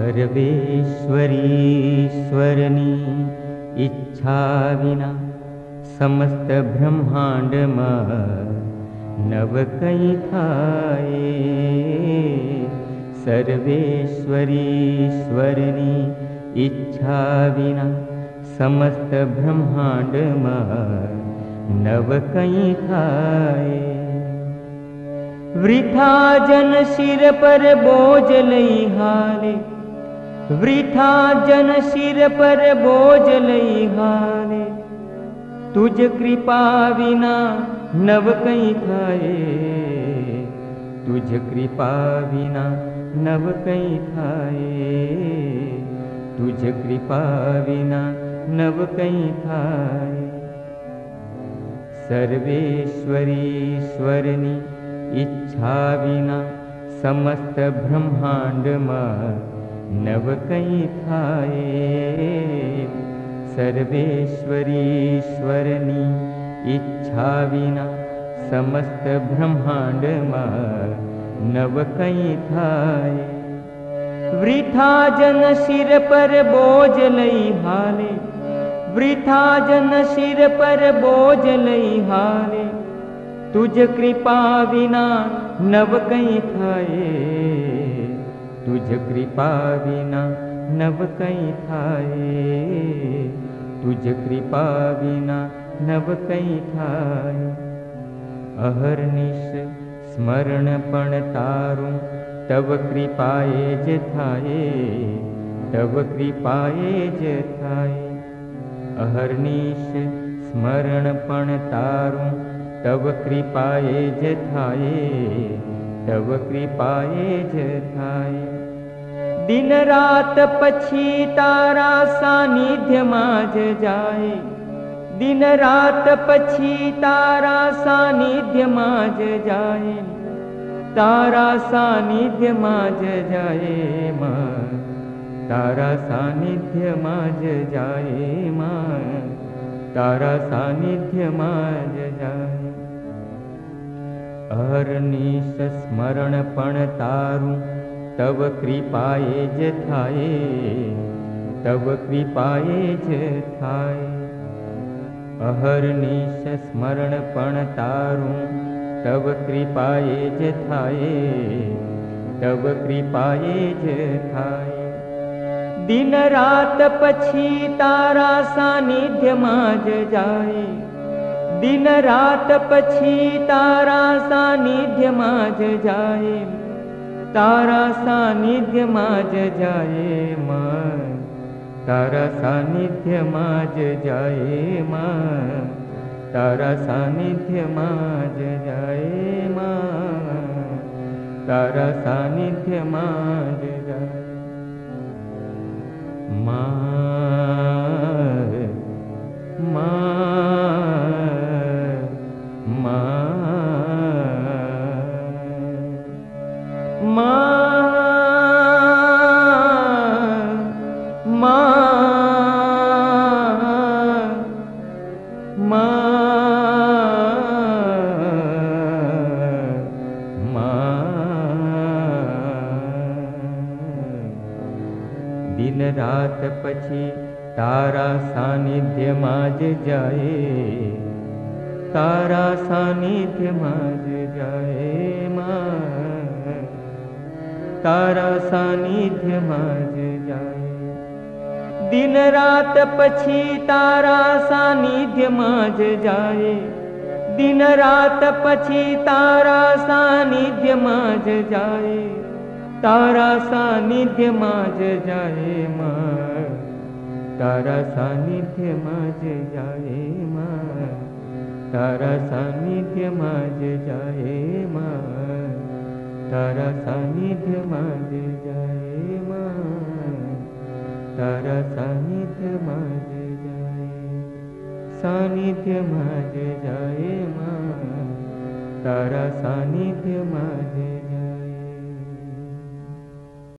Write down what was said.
सर्वेश्वरीश्वरनी इच्छा विना समस्त ब्रह्मांड नव कई थाए। सर्वेश्वरीश्वरनी इच्छा विना समस्त ब्रह्मांड नव कई थाए। वृथा जन सिर पर बोझ लई हाले, वृथा जन सिर पर बोझ लई हाले। तुझ कृपा विना नव कई थाए, तुझ कृपा विना नव कई थाए, तुझ कृपा विना नव कई थाए। सर्वेश्वरीश्वरनी इच्छा विना समस्त ब्रह्मांड नव कई थाए। सर्वेश्वरीश्वरनी इच्छा विना समस्त ब्रह्मांड नव कई थाए। वृथा जन सिर पर बोझ लई हाले, वृथा जन सिर पर बोझ लई हाले। तुझ कृपा विना नव कई थाए, तुझ कृपा विना नव कई थाए, तुझ कृपा विना नव कई थाए। अहर्निश स्मरण पण तारूं तव कृपाए ज थाए, तव कृपाए ज थाए। अहर्निश स्मरण पण तारूं तव कृपाए ज थाए, तव कृपाए ज थाए। दिन रात पछी तारा सानिध्य माज जाए, दिन रात पछी तारा सानिध्य माज जाए। तारा सानिध्य माज जाए मां, तारा सानिध्य माज जाए मां, तारा सानिध्य माज जाए। अहर्निश स्मरण पण तारूं तव कृपाए ज थाए, तव कृपाए ज थाए। अहर्निश स्मरण पण तारूं तव कृपाए ज थाए, तव कृपाए ज थाए। दिन रात पछी तारा सानिध्य माज जाए, दिन रात पछी तारा सानिध्य माज जाए। तारा सानिध्य माज जाए मां, तारा सानिध्य माज जाए मां, तारा सानिध्य माज जाए मां, तारा सानिध्य माज जाए मां, दिन रात पछी तारा सानिध्य माज जाए, तारा सानिध्य माज जाए मां, तारा सानिध्य माज जाए। दिन रात पछी तारा सानिध्य माज जाए, दिन रात पछी तारा सानिध्य माज जाए। तारा सानिध्य माज जाए मां, तारा सानिध्य माज जाए मां, तारा सानिध्य माज जाए मां, तारा सानिध्य माज जाए मां, तारा सानिध्य माज जाए, सानिध्य माज जाए मां, तारा सानिध्य माज